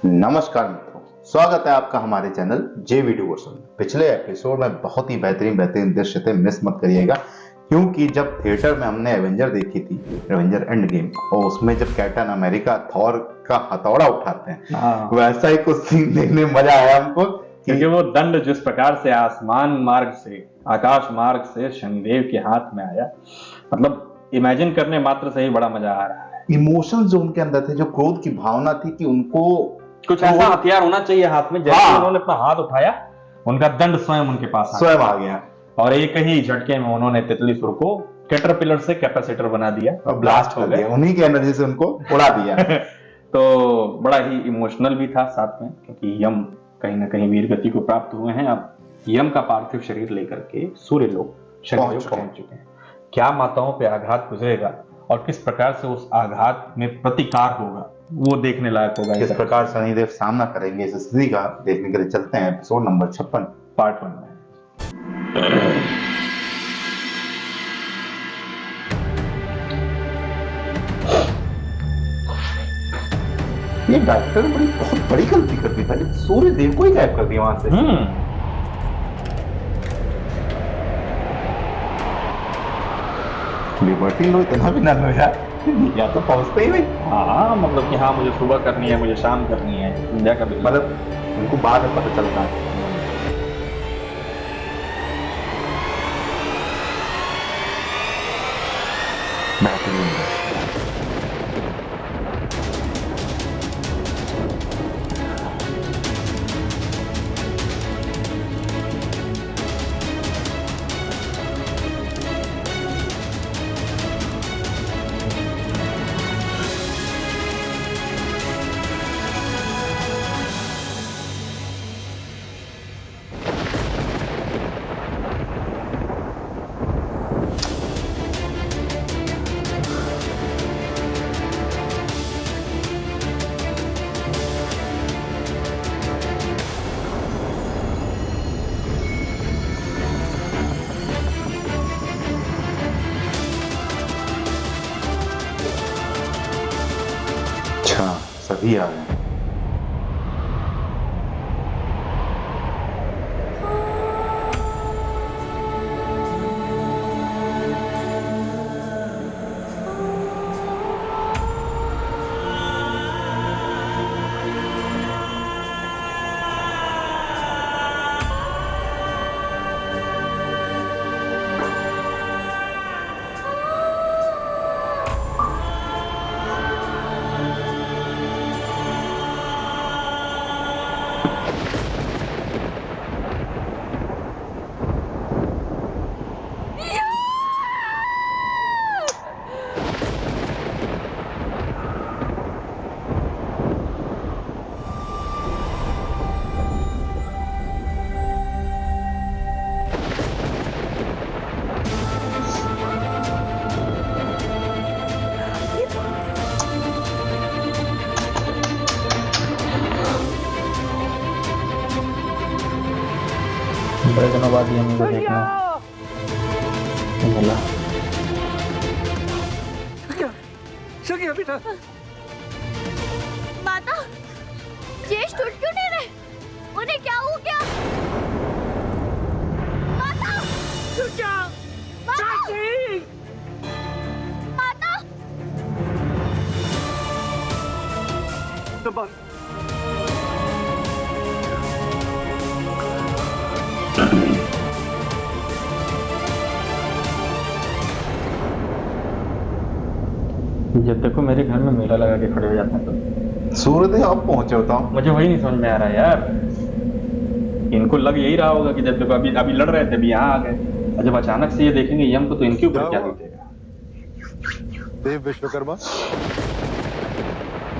नमस्कार मित्रों, स्वागत है आपका हमारे चैनल जे वीडियो वर्सन में। पिछले एपिसोड में बहुत ही बेहतरीन दृश्य थे, मिस मत करिएगा। क्योंकि जब थिएटर में हमने एवेंजर देखी थी, एवेंजर एंड गेम, और उसमें जब कैप्टन अमेरिका थॉर का हथौड़ा उठाते हैं, वैसा ही कुछ सीन देखने में मजा आया हमको। क्योंकि वो दंड जिस प्रकार से आसमान मार्ग से, आकाश मार्ग से शनिदेव के हाथ में आया, मतलब इमेजिन करने मात्र से ही बड़ा मजा आ रहा है। इमोशंस जो उनके अंदर थे, जो क्रोध की भावना थी कि उनको कुछ ऐसा हथियार होना चाहिए हाथ में, जैसे उन्होंने अपना हाथ उठाया, उनका दंड स्वयं उनके पास स्वयं आ गया और एक ही झटके में उन्होंने तितली सुर को कैटरपिलर से कैपेसिटर बना दिया और ब्लास्ट हो गया, उन्हीं की एनर्जी से उनको उड़ा दिया। तो बड़ा ही इमोशनल भी था साथ में, क्योंकि यम कहीं ना कहीं वीर गति को प्राप्त हुए हैं। अब यम का पार्थिव शरीर लेकर के सूर्य लोक पहुंच चुके हैं। क्या माताओं पे आघात गुजरेगा और किस प्रकार से उस आघात में प्रतिकार होगा, वो देखने लायक होगा। किस प्रकार शनिदेव सामना करेंगे इस स्थिति का, देखने के लिए चलते हैं एपिसोड नंबर 56 पार्ट 1 में। ये डायरेक्टर ने बहुत बड़ी गलती कर दी था, सूर्य देव को ही गायब कर दिया वहां से। लिबर्टी लो इतना भी ना लो यार, या तो पहुंचते ही नहीं। हाँ, मतलब कि हाँ, मुझे सुबह करनी है, मुझे शाम करनी है, संध्या का भी, मतलब उनको बाद में पता चलता है। सभी आ गए। बड़े दिनों बाद ये मुझे देखना मिला। बेटा, माता, जेश टूट क्यों नहीं रहे? उन्हें क्या हो गया? माता, रुक जाओ। माता, माता। जब देखो मेरे घर में मेला लगा के खड़े हो जाते हैं तो सूर्यदेव अब पहुंचे होता हूँ, मुझे वही नहीं समझ में आ रहा है यार। इनको लग यही रहा होगा कि जब देखो अभी लड़ रहे थे, अभी यहाँ आ गए, और जब अचानक से ये देखेंगे यम को, तो इनके ऊपर क्या बीतेगा। देव विश्वकर्मा,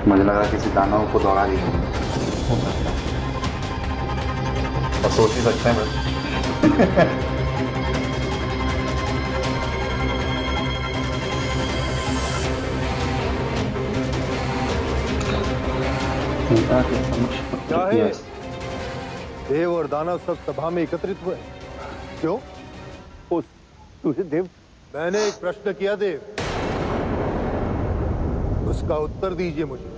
मुझे लगा किसी दानव को दौड़ा दी और सोच ही सकते हैं बस। क्या है? देव और दानव सब सभा में एकत्रित हुए, क्यों? तुझे देव, मैंने एक प्रश्न किया देव, उसका उत्तर दीजिए मुझे।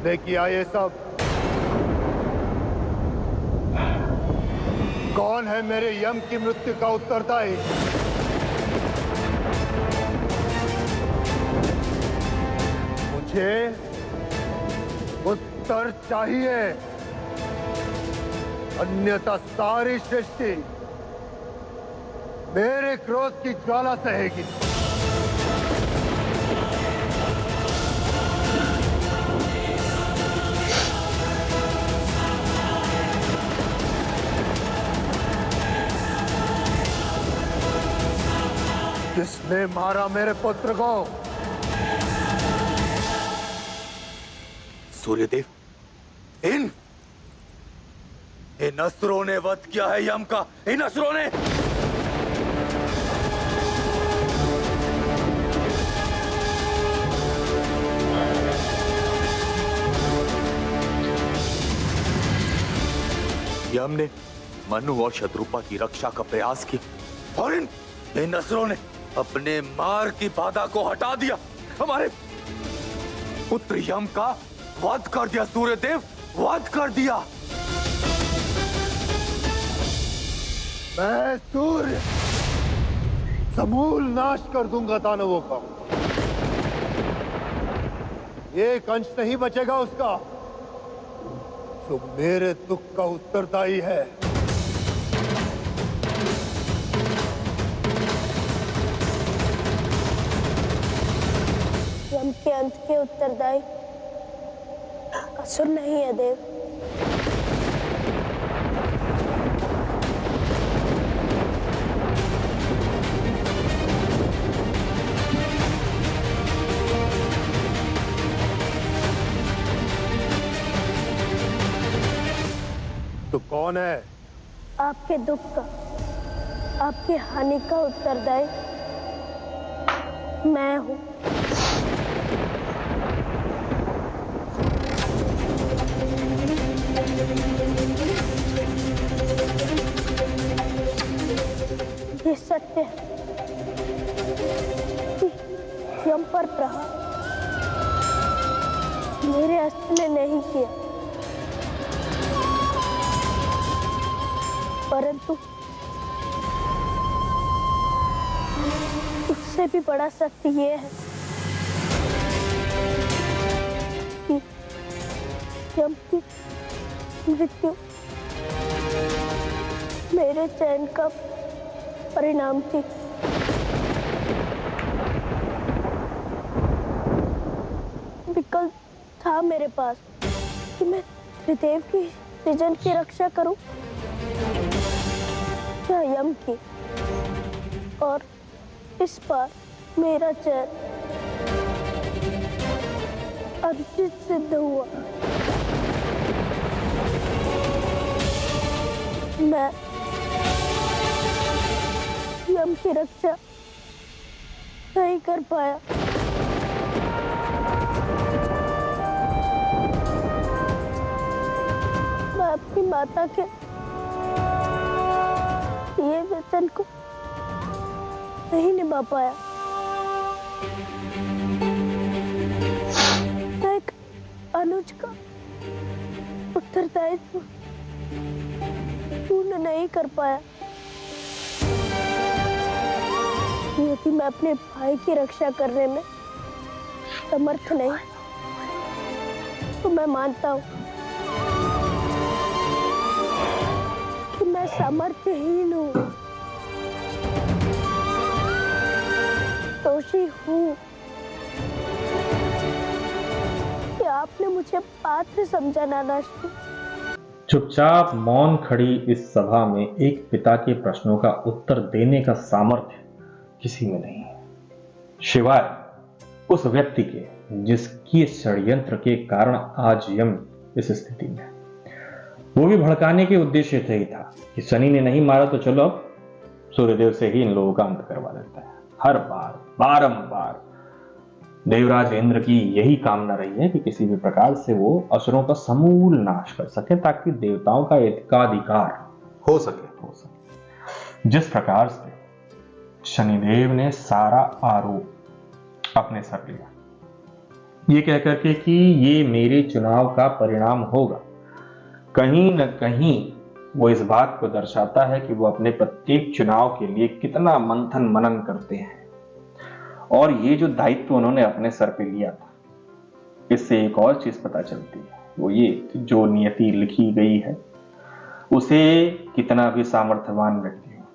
किसने किया ये सब? कौन है मेरे यम की मृत्यु का उत्तरदायी? मुझे उत्तर चाहिए, अन्यथा सारी सृष्टि मेरे क्रोध की ज्वाला सहेगी। किसने मारा मेरे पुत्र को? सूर्यदेव, इन असुरों ने वध किया है यम का। इन असुरों ने यम ने मनु और शत्रुपा की रक्षा का प्रयास किया और इन असुरों ने अपने मार की बाधा को हटा दिया। हमारे पुत्र यम का वध कर दिया। सूर्यदेव, वध कर दिया। मैं सूर्य समूल नाश कर दूंगा दानवों का। एक अंश नहीं बचेगा उसका जो मेरे दुख का उत्तरदायी है। यम के अंत के उत्तरदायी असुर नहीं है देव। तो कौन है? आपके दुख का, आपकी हानि का उत्तरदायी मैं हूं। ये सत्य है कि यम पर प्रहार मेरे अस्त्र ने नहीं किया, परंतु उससे भी बड़ा सत्य ये है कि यम की मृत्यु मेरे चयन का परिणाम थी। विकल्प था मेरे पास कि मैं त्रिदेव की सृजन की रक्षा करूं या यम की, और इस बार मेरा चयन अनुचित सिद्ध हुआ। मैं यम की रक्षा नहीं कर पाया। मैं अपनी माता के ये वचन को नहीं निभा पाया। मैं एक अनुज का उत्तरदायित्व पूर्ण नहीं कर पाया। यदि मैं अपने भाई की रक्षा करने में समर्थ नहीं, तो मैं मानता हूं कि मैं सामर्थ्यहीन हूं, दोषी हूं कि आपने मुझे पात्र समझा नानाश्री। चुपचाप मौन खड़ी इस सभा में एक पिता के प्रश्नों का उत्तर देने का सामर्थ्य किसी में नहीं है, शिवाय उस व्यक्ति के जिसकी षड्यंत्र के कारण आज यम इस स्थिति में। वो भी भड़काने के उद्देश्य से ही था कि शनि ने नहीं मारा तो चलो अब सूर्यदेव से ही इन लोगों का अंत करवा देता है। हर बार बारंबार देवराज इंद्र की यही कामना रही है कि किसी भी प्रकार से वो असुरों का समूल नाश कर सके, ताकि देवताओं का एकाधिकार हो सके। जिस प्रकार से शनिदेव ने सारा आरोप अपने सर लिया, ये कह करके कि ये मेरे चुनाव का परिणाम होगा, कहीं न कहीं वो इस बात को दर्शाता है कि वो अपने प्रत्येक चुनाव के लिए कितना मंथन मनन करते हैं। और ये जो दायित्व उन्होंने अपने सर पे लिया था, इससे एक और चीज पता चलती है, वो ये कि जो नियति लिखी गई है उसे कितना भी सामर्थ्यवान व्यक्ति हो,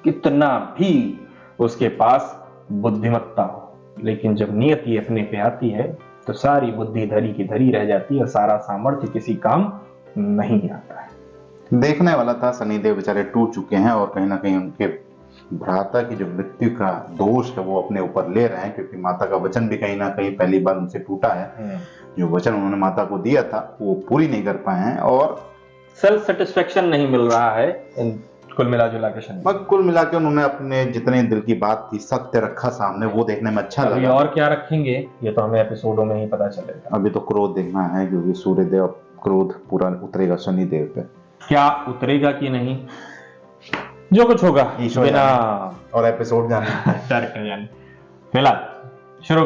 कितना भी उसके पास बुद्धिमत्ता हो, लेकिन जब नियति अपने पे आती है तो सारी बुद्धि धरी की धरी रह जाती है, सारा सामर्थ्य किसी काम नहीं आता है। देखने वाला था, शनिदेव बेचारे टूट चुके हैं और कहीं ना कहीं उनके भ्राता की जो मृत्यु का दोष है वो अपने ऊपर ले रहे हैं, क्योंकि माता का वचन भी कहीं ना कहीं पहली बार उनसे टूटा है। जो वचन उन्होंने माता को दिया था वो पूरी नहीं कर पाए हैं और सेल्फ सेटिस्फेक्शन नहीं मिल रहा है कुल मिला जुला के शनि। बस कुल मिला के उन्होंने अपने जितने दिल की बात थी सत्य रखा सामने, वो देखने में अच्छा अभी लगा। और क्या रखेंगे ये तो हमें एपिसोडों में ही पता चलेगा। अभी तो क्रोध देखना है, क्योंकि सूर्यदेव क्रोध पूरा उतरेगा शनिदेव पे। क्या उतरेगा कि नहीं, जो कुछ होगा ईश्वर बिना और एपिसोड जाने डायरेक्टर जाने। फिलहाल शुरू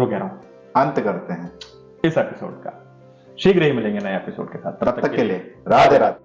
कह रहा हूँ, अंत करते हैं इस एपिसोड का। शीघ्र ही मिलेंगे नए एपिसोड के साथ, तब तक के लिए राधे राधे।